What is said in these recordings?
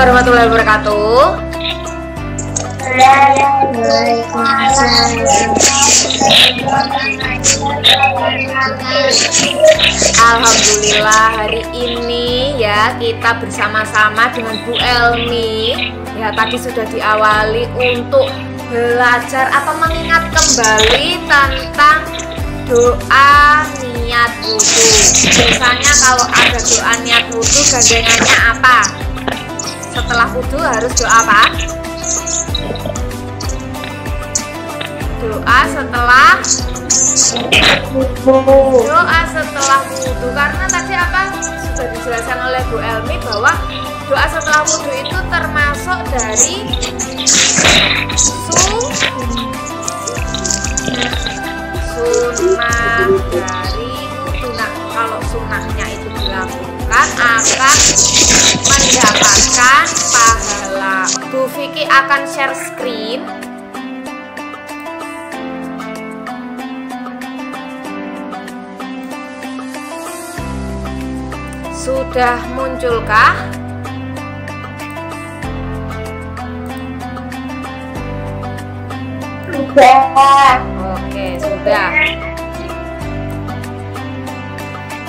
warahmatullahi wabarakatuh. Alhamdulillah hari ini ya kita bersama-sama dengan Bu Elmi ya, tadi sudah diawali untuk belajar atau mengingat kembali tentang doa niat wudu. Biasanya kalau ada doa niat wudu gandengannya apa? Setelah wudu harus doa apa? Doa setelah wudu, karena tadi apa sudah dijelaskan oleh Bu Elmi bahwa doa setelah wudu itu termasuk dari sunnah dari wudu. Nah, kalau sunnahnya itu dilakukan akan mendapatkan pahala. Bu Vicky akan share screen. Sudah munculkah? Sudah. Oke, sudah.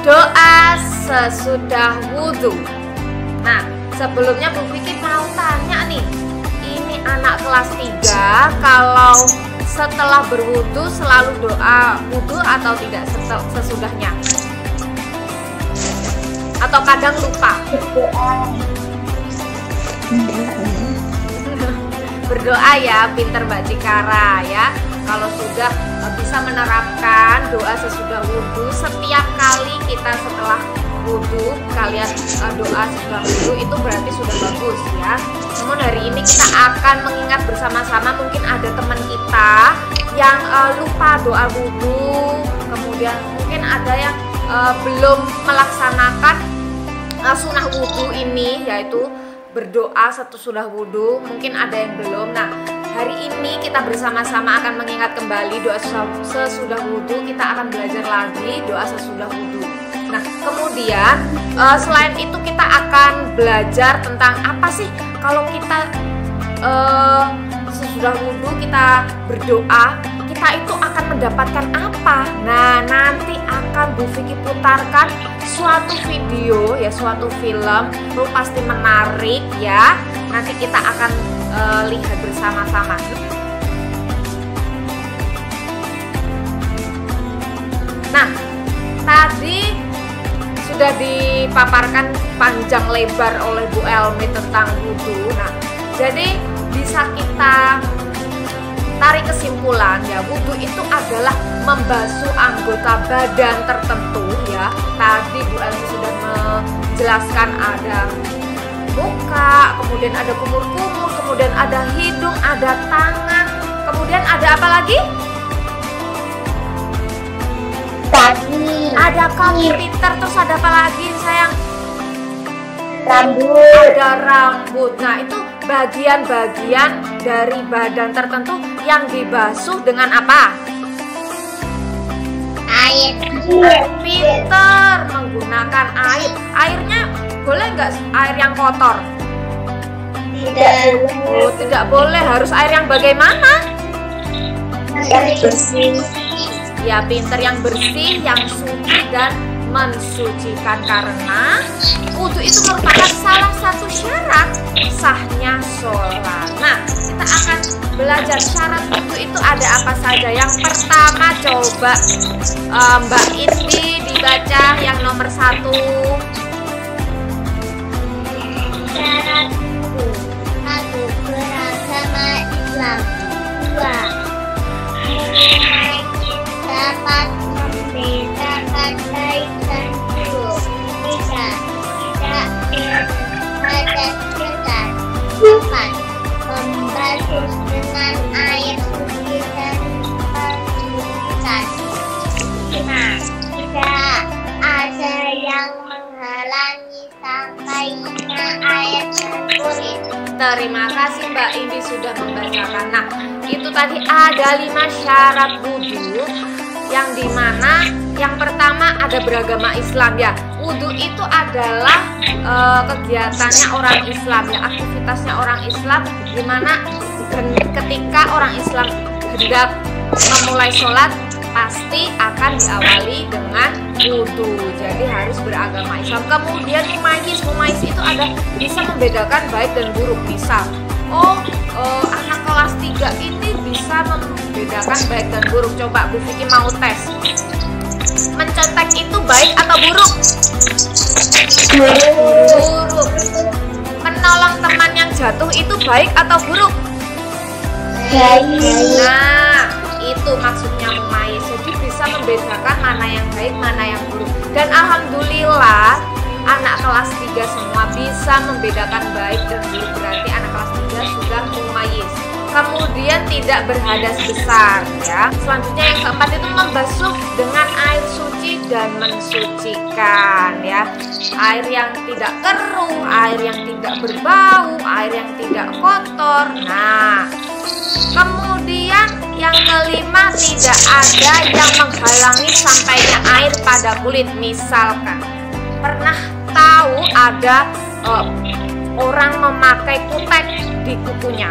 Doa sesudah wudhu. Nah, sebelumnya Bu Vicky mau tanya nih. Ini anak kelas 3, kalau setelah berwudhu selalu doa wudhu atau tidak sesudahnya? Atau kadang lupa? Berdoa ya, pinter Mbak Cikara ya. Kalau sudah bisa menerapkan doa sesudah wudhu, setiap kali kita setelah wudhu kalian doa sesudah wudhu, itu berarti sudah bagus ya. Namun hari ini kita akan mengingat bersama-sama, mungkin ada teman kita yang lupa doa wudhu, kemudian mungkin ada yang belum melaksanakan sunnah wudhu ini, yaitu berdoa sesudah wudhu. Mungkin ada yang belum. Nah, hari ini kita bersama-sama akan mengingat kembali doa sesudah wudhu. Kita akan belajar lagi doa sesudah wudhu. Nah, kemudian selain itu kita akan belajar tentang apa sih kalau kita sesudah wudhu kita berdoa, kita itu akan mendapatkan apa? Nah, nanti akan Bu Vicky putarkan suatu video ya, suatu film, itu pasti menarik ya. Nanti kita akan lihat bersama-sama. Nah, tadi sudah dipaparkan panjang lebar oleh Bu Elmi tentang wudhu. Nah, jadi bisa kita tarik kesimpulan ya, wudhu itu adalah membasuh anggota badan tertentu ya. Tadi Bu Elmi sudah menjelaskan ada muka, kemudian ada kumur-kumur, kemudian ada hidung, ada tangan, kemudian ada apa lagi? Kaki. Ada kaki, pinter. Terus ada apa lagi sayang? Rambut. Ada rambut. Nah, itu bagian-bagian dari badan tertentu yang dibasuh dengan apa? Air. Pinter, menggunakan air. Airnya boleh nggak air yang kotor? Tidak. Oh, tidak boleh. Harus air yang bagaimana? Yang bersih. Ya, pinter, yang bersih, yang suci dan mensucikan, karena wudhu itu merupakan salah satu syarat sahnya sholat. Nah, kita akan belajar syarat wudhu itu ada apa saja. Yang pertama coba Mbak Indi dibaca yang nomor 1. Syarat wudhu. 1. Beragama Islam. 2. Dapat membedakan baik dan buruk. 3. Tidak berhajat setan. 4. Membasuh dengan air suci dan mensucikan. 5. Tidak ada yang menghalangi sampainya air dan kulit. Terima kasih Mbak Indi sudah membacakan. Nah, itu tadi ada 5 syarat wudhu yang dimana yang pertama ada beragama Islam ya. Wudhu itu adalah kegiatannya orang Islam ya, aktivitasnya orang Islam, dimana ketika orang Islam hendak memulai sholat pasti akan diawali dengan wudhu. Jadi harus beragama Islam. Kemudian mumayyiz itu ada bisa membedakan baik dan buruk. Misal, anak kelas 3 ini bisa membedakan baik dan buruk. Coba Bu Vicky mau tes. Mencontek itu baik atau buruk? Buruk. Menolong teman yang jatuh itu baik atau buruk? Baik. Nah, itu maksudnya mumayyiz. Jadi bisa membedakan mana yang baik, mana yang buruk. Dan alhamdulillah anak kelas 3 semua bisa membedakan baik dan buruk. Berarti anak kelas 3 sudah mumayyiz. Kemudian tidak berhadas besar ya. Selanjutnya yang keempat itu membasuh dengan air suci dan mensucikan ya. Air yang tidak keruh, air yang tidak berbau, air yang tidak kotor. Nah, kemudian yang kelima, tidak ada yang menghalangi sampainya air pada kulit. Misalkan pernah tahu ada orang memakai kutek di kukunya?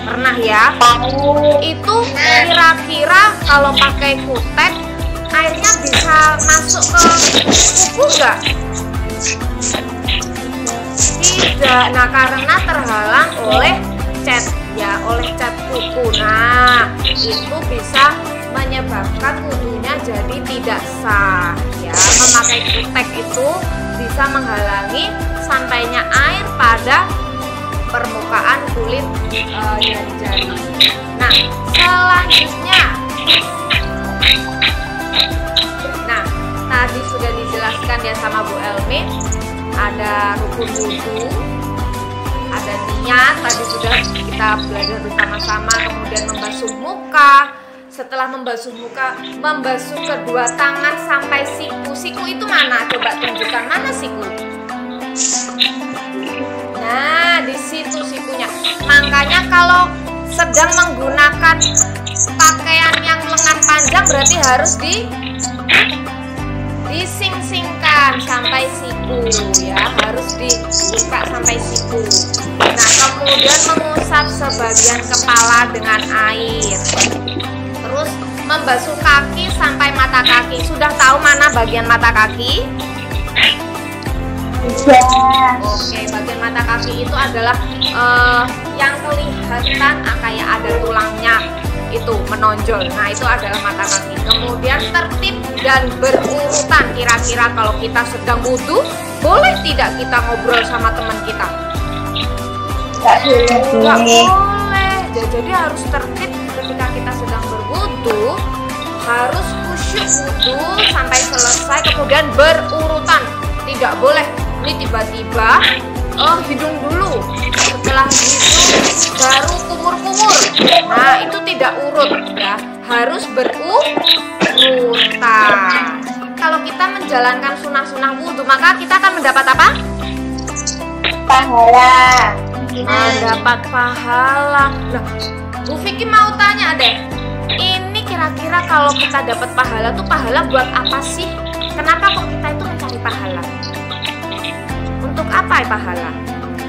Pernah ya? Itu kira-kira kalau pakai kutek airnya bisa masuk ke kuku nggak? Tidak. Nah, karena terhalang oleh cat ya, oleh cat kuku. Nah, itu bisa menyebabkan wudhunya jadi tidak sah ya. Memakai kutek itu bisa menghalangi sampainya air pada permukaan kulit jari-jari. Nah, selanjutnya, nah tadi sudah dijelaskan ya sama Bu Elmi, ada rukun wudhu, ada niat, tadi sudah kita belajar bersama-sama. Kemudian membasuh muka. Setelah membasuh muka, membasuh kedua tangan sampai siku. Siku itu mana? Coba tunjukkan, mana siku? Nah, di situ sikunya. Makanya kalau sedang menggunakan pakaian yang lengan panjang berarti harus dising-singkan sampai siku ya, harus dibuka sampai siku. Nah, kemudian mengusap sebagian kepala dengan air. Terus membasuh kaki sampai mata kaki. Sudah tahu mana bagian mata kaki? Oke, bagian mata kaki itu adalah yang kelihatan kayak ada tulangnya itu menonjol. Nah, itu adalah mata kaki. Kemudian tertib dan berurutan. Kira-kira kalau kita sedang wudhu, boleh tidak kita ngobrol sama teman kita? Nggak boleh. Jadi harus tertib ketika kita sedang berwudhu, harus khusyuk wudhu sampai selesai, kemudian berurutan. Tidak boleh ini tiba-tiba hidung dulu, setelah hidung baru kumur-kumur. Nah, itu tidak urut ya, harus berurutan. Kalau kita menjalankan sunnah-sunnah wudhu, maka kita akan mendapat apa? Pahala. Mendapat pahala. Nah, Bu Vicky mau tanya deh, ini kira-kira kalau kita dapat pahala tuh pahala buat apa sih? Kenapa kok kita itu mencari pahala? Untuk apa ya pahala?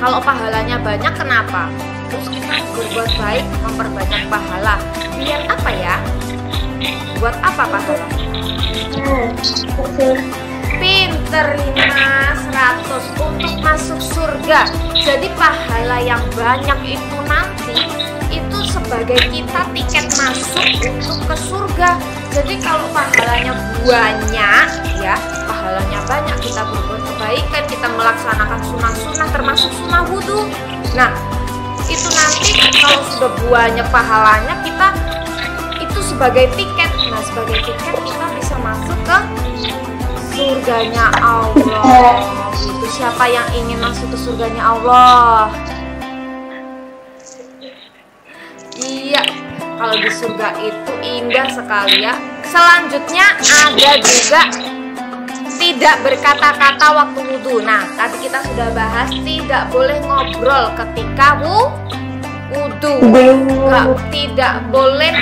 Kalau pahalanya banyak, kenapa? Terus kita berbuat baik, memperbanyak pahala. Biar apa ya? Buat apa pahala? Pinter 500 untuk masuk surga. Jadi pahala yang banyak itu nanti itu sebagai kita tiket masuk untuk ke surga. Jadi kalau pahalanya banyak ya, pahalanya banyak, kita berbuat kebaikan, kita melaksanakan sunnah-sunnah termasuk sunnah wudhu. Nah, itu nanti kalau sudah banyak pahalanya, kita itu sebagai tiket. Nah, sebagai tiket kita bisa masuk ke surganya Allah. Itu siapa yang ingin masuk ke surganya Allah? Iya, kalau di surga itu indah sekali ya. Selanjutnya ada juga tidak berkata-kata waktu wudhu. Nah, tadi kita sudah bahas tidak boleh ngobrol ketika wudu. Tidak boleh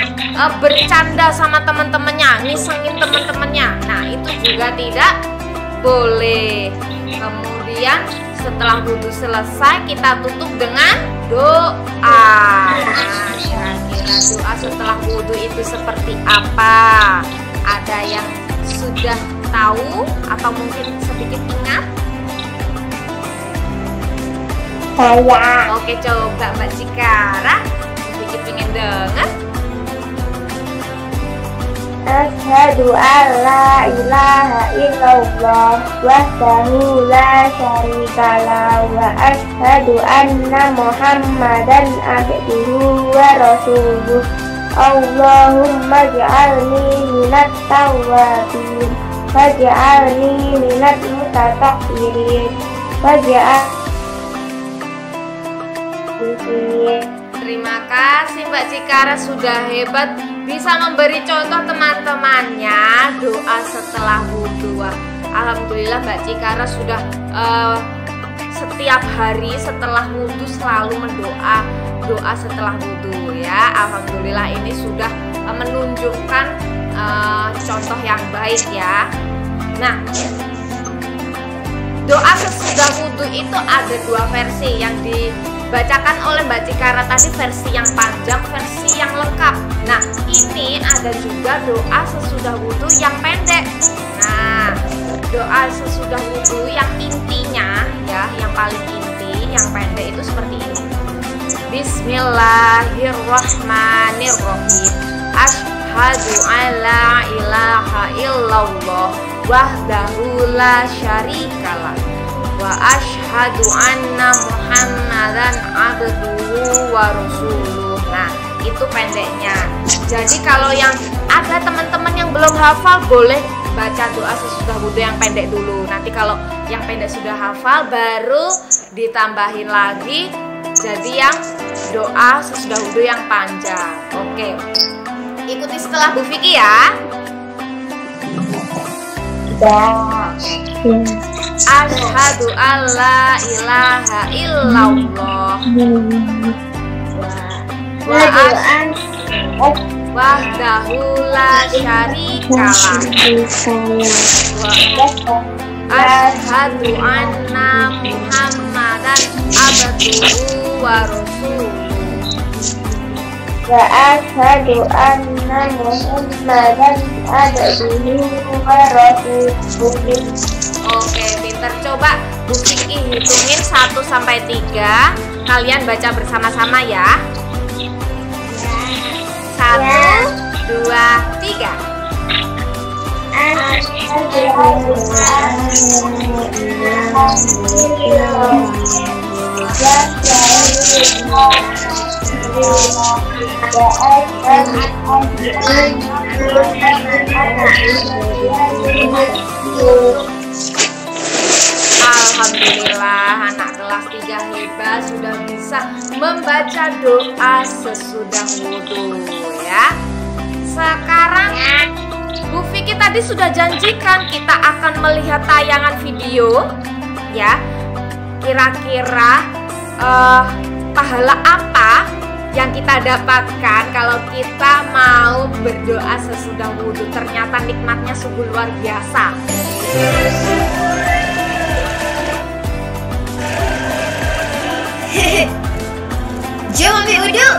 bercanda sama teman-temannya, ngisengin teman-temannya. Nah, itu juga tidak boleh. Kemudian setelah wudu selesai, kita tutup dengan doa. Nah, kira-kira doa setelah wudu itu seperti apa? Ada yang sudah tahu atau mungkin sedikit ingat? Saya. Oke, coba Mbak Cikara sedikit ingin dengar. Asyhadu alla ilaha illallah wahdahu la syarikalah wa asyhadu anna Muhammadan abduhu wa rasuluh. Allahumma ij'alni minat tawwabin waj'alni minat mutatahhirin waj'alni. Terima kasih Mbak Cikara, sudah hebat bisa memberi contoh teman-temannya doa setelah wudhu. Alhamdulillah Mbak Cikara sudah setiap hari setelah wudhu selalu doa setelah wudhu ya. Alhamdulillah ini sudah menunjukkan contoh yang baik ya. Nah, doa sesudah wudhu itu ada dua versi yang dibacakan oleh Mbak Cikara tadi, versi yang panjang, versi yang lengkap. Nah, ini ada juga doa sesudah wudhu yang pendek. Nah, doa sesudah wudhu yang intinya ya, yang paling inti, yang pendek itu seperti ini. Bismillahirrahmanirrahim. Asyhadu alla ilaha illallah wahdahu la syarikalah wa asyhadu anna Muhammadan abduhu wa rasuluh. Nah, itu pendeknya. Jadi kalau yang ada teman-teman yang belum hafal boleh baca doa sesudah wudhu yang pendek dulu. Nanti kalau yang pendek sudah hafal baru ditambahin lagi jadi yang doa sesudah wudhu yang panjang. Oke. Ikuti setelah Bu Vicky ya. Asyhadu alla ilaha illallah wahdahu la syarikalah wa asyhadu anna Muhammadan abduhu wa rasuluh. Wa asyhadu anna Muhammadan abduhu wa rasuluh. Oke, pinter. Coba Bu Vicky hitungin 1 sampai 3. Kalian baca bersama-sama ya. 1, 2, 3. Alhamdulillah, anak kelas 3 hebat, sudah bisa membaca doa sesudah wudhu ya. Sekarang Bu Vicky tadi sudah janjikan kita akan melihat tayangan video ya. Kira-kira pahala apa yang kita dapatkan kalau kita mau berdoa sesudah wudhu? Ternyata nikmatnya sungguh luar biasa. Jom ambil wudhu.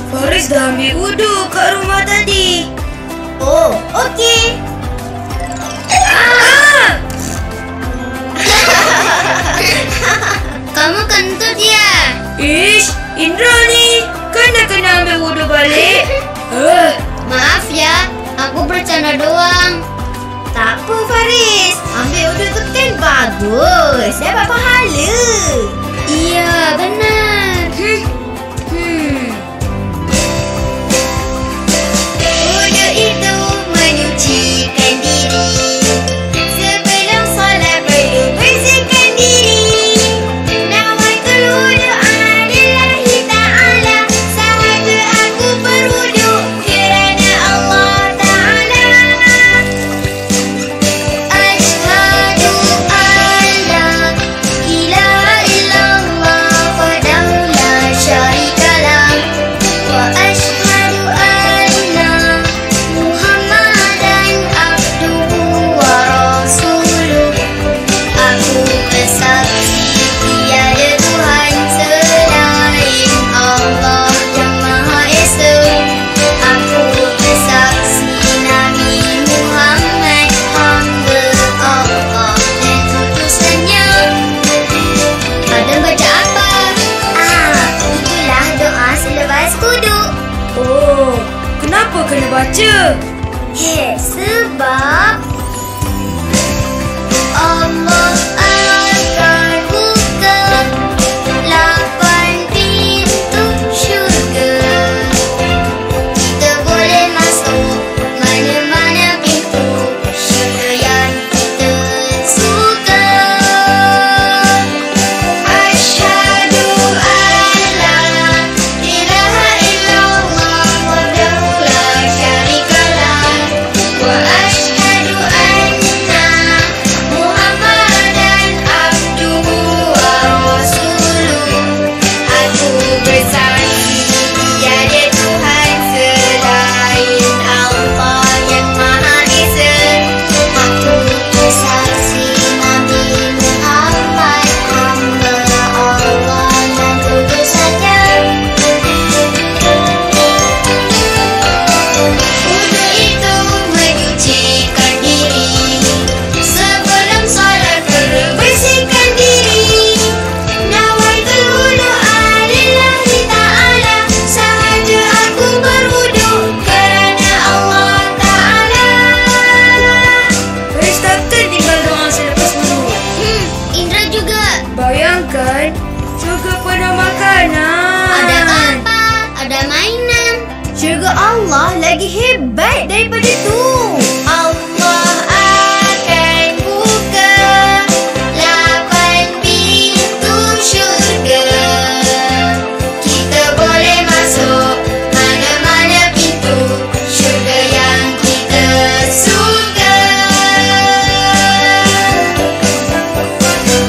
Faris dah ambil wudhu kat rumah tadi. Oh, okey. Kamu kentut ya? Ish, Indra ni kan dah kena ambil wudhu balik. Maaf ya, aku bercanda doang. Tak apa Faris, ambil wudhu tu kan bagus, dapat pahala. Iya, benar. Wudhu itu menyucikan diri. Sebelum solat perlu bersihkan diri. Nawatul wudhu lillahi ta'ala. Sahaja aku berwudhu kerana Allah Ta'ala. Asyhadu an la ilaha illallah wahdahu la syarika Kenapa kena baca? Sebab Allah akan buka 8 pintu syurga. Kita boleh masuk mana-mana pintu syurga yang kita suka. Asyhadu an la ilaha illallah wahdahu la syarika lah wa asyhadu anna Muhammadan abduhu wa rasuluh. Aku bersaksi tiada Tuhan selain Allah yang Maha Esa. Aku bersaksi Nabi Muhammad hamba Allah dan utusannya. Wudu itu menyucikan diri, sebelum salat bersihkan diri. Nawaitul wudu'a lillahi ta'ala, sahaja aku berwudu kerana Allah Ta'ala. Ustaz tinggal doa selepas wudu. Indra juga. Bayangkan syurga penuh makanan. Ada apa? Ada mainan. Syurga Allah lagi hebat daripada itu. Allah akan buka 8 pintu syurga. Kita boleh masuk mana-mana pintu syurga yang kita suka.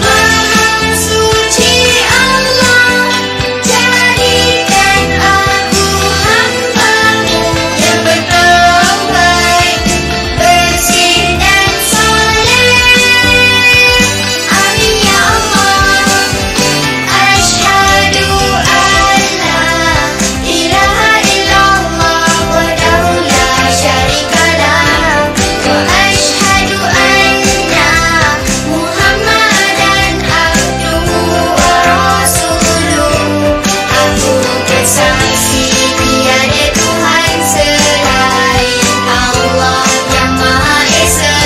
Maha suci Allah, jadikan aku hamba-Mu yang bertaubat, bersih dan soleh. Amin ya Allah. Asyhadu an la ilaha illallah wahdahu la syarika lah wa asyhadu anna Muhammadan abduhu wa rasuluh. Aku bersaksi tiada Tuhan selain Allah yang Maha Esa.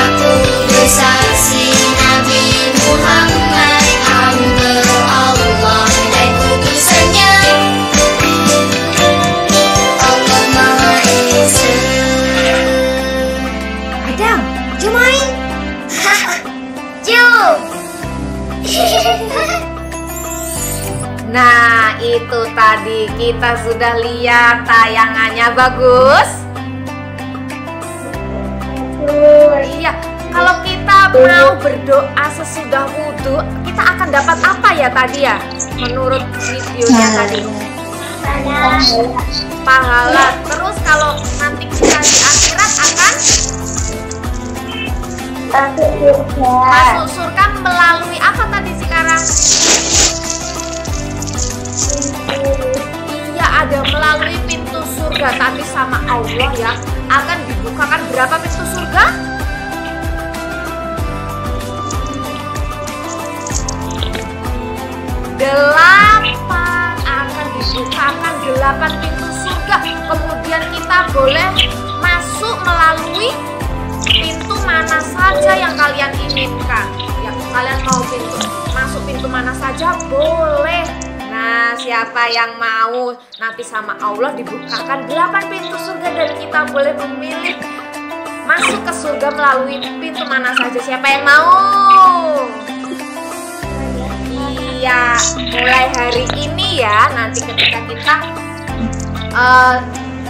Aku bersaksi Nabi Muhammad hamba Allah dan utusannya. Allah Maha Esa. Adam, jom main. Jom. Nah, itu tadi kita sudah lihat tayangannya. Bagus? Iya, kalau kita mau berdoa sesudah wudhu, kita akan dapat apa ya tadi ya? Menurut videonya tadi. Pahala. Terus kalau nanti kita di akhirat akan Masuk surga. masuk surga melalui apa tadi sekarang? Iya, ada melalui pintu surga tadi sama Allah ya. Akan dibukakan berapa pintu surga? 8, akan dibukakan 8 pintu surga. Kemudian kita boleh masuk melalui pintu mana saja yang kalian inginkan. Ya, kalian mau masuk pintu mana saja boleh. Nah, siapa yang mau nanti sama Allah dibukakan 8 pintu surga dan kita boleh memilih masuk ke surga melalui pintu mana saja. Siapa yang mau? Iya, mulai hari ini ya, nanti ketika kita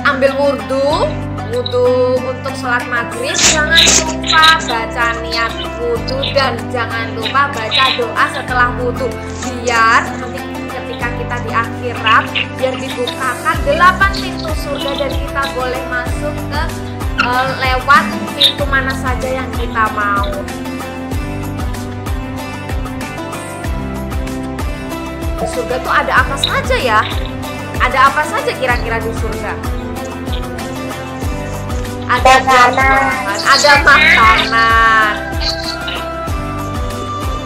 ambil wudhu untuk sholat maghrib, jangan lupa baca niat wudhu dan jangan lupa baca doa setelah wudhu, biar nanti ketika kita di akhirat biar dibukakan 8 pintu surga dan kita boleh masuk ke lewat pintu mana saja yang kita mau. Di surga tuh ada apa saja ya? Ada apa saja kira-kira di surga? Ada buah-buahan, ada makanan,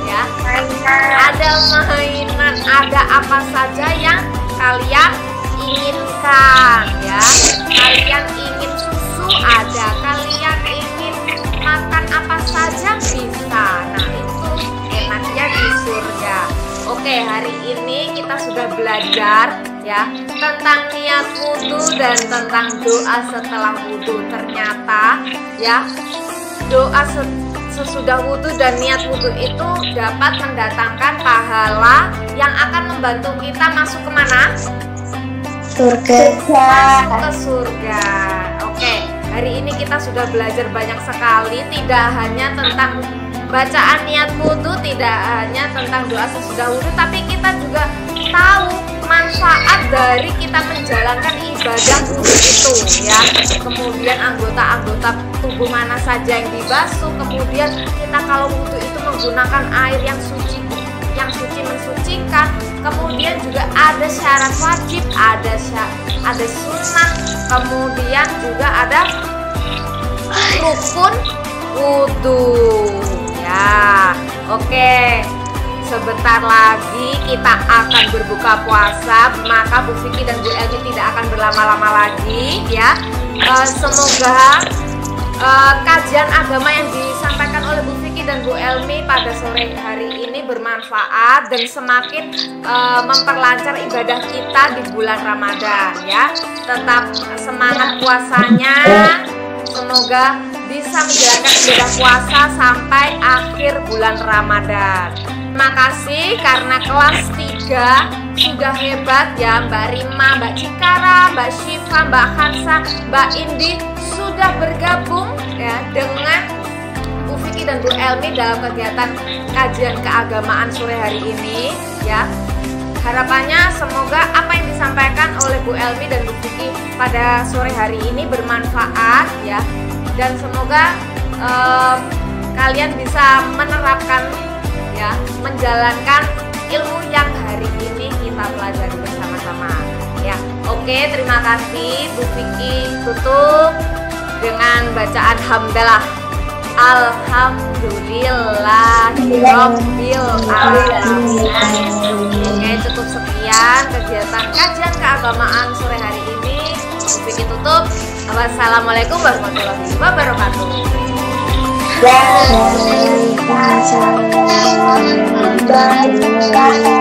ya, ada mainan, ada apa saja yang kalian inginkan, ya. hari ini kita sudah belajar ya tentang niat wudhu dan tentang doa setelah wudhu. Ternyata ya doa sesudah wudhu dan niat wudhu itu dapat mendatangkan pahala yang akan membantu kita masuk kemana? Surga. Masuk ke surga. Oke, hari ini kita sudah belajar banyak sekali, tidak hanya tentang bacaan niat wudhu, tidak hanya tentang doa sesudah wudhu, tapi kita juga tahu manfaat dari kita menjalankan ibadah wudhu itu ya. Kemudian anggota-anggota tubuh mana saja yang dibasuh, kemudian kita kalau wudhu itu menggunakan air yang suci mensucikan, kemudian juga ada syarat wajib, ada sunnah, kemudian juga ada rukun wudhu ya. Oke, sebentar lagi kita akan berbuka puasa, maka Bu Vicky dan Bu Elmi tidak akan berlama-lama lagi ya. Semoga kajian agama yang disampaikan oleh Bu Vicky dan Bu Elmi pada sore hari ini bermanfaat dan semakin memperlancar ibadah kita di bulan Ramadan ya. Tetap semangat puasanya, semoga bisa menjalankan ibadah puasa sampai akhir bulan Ramadan. Terima kasih karena kelas 3 sudah hebat ya, Mbak Rima, Mbak Cikara, Mbak Syifa, Mbak Hansa, Mbak Indi sudah bergabung ya dengan Bu Vicky dan Bu Elmi dalam kegiatan kajian keagamaan sore hari ini ya. Harapannya semoga apa yang disampaikan oleh Bu Elmi dan Bu Vicky pada sore hari ini bermanfaat ya, dan semoga kalian bisa menerapkan ya, menjalankan ilmu yang hari ini kita pelajari bersama-sama ya. Oke, terima kasih. Bu Vicky tutup dengan bacaan hamdalah. Alhamdulillahirabbil alamin. Oke, cukup sekian kegiatan kajian keagamaan sore hari ini. Bu Vicky tutup. Wassalamualaikum warahmatullahi wabarakatuh. Waalaikumsalam warahmatullahi wabarakatuh.